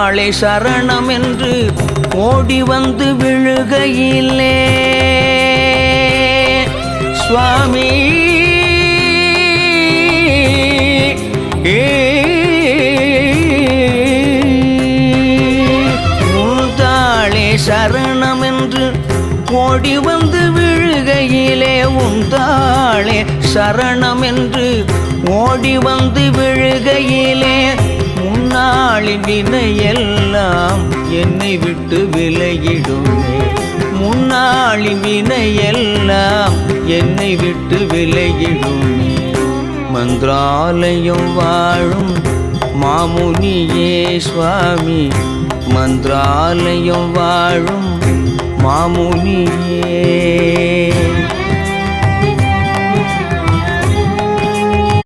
உந்தாளே சரணம் என்று ஓடி வந்து விழுகையிலே சுவாமி உந்தாளே சரணம் என்று ஓடி வந்து விழுகையிலே உந்தாளே சரணம் என்று ஓடி வந்து விழுகையிலே முன்னாளின் வினையெல்லாம் என்னை விட்டு விலகிடுமே முன்னாளின் வினையெல்லாம் என்னை விட்டு விலகிடுமே மந்திராலயம் வாழும் மாமுனியே சுவாமி மந்திராலயம் வாழும் மாமுனியே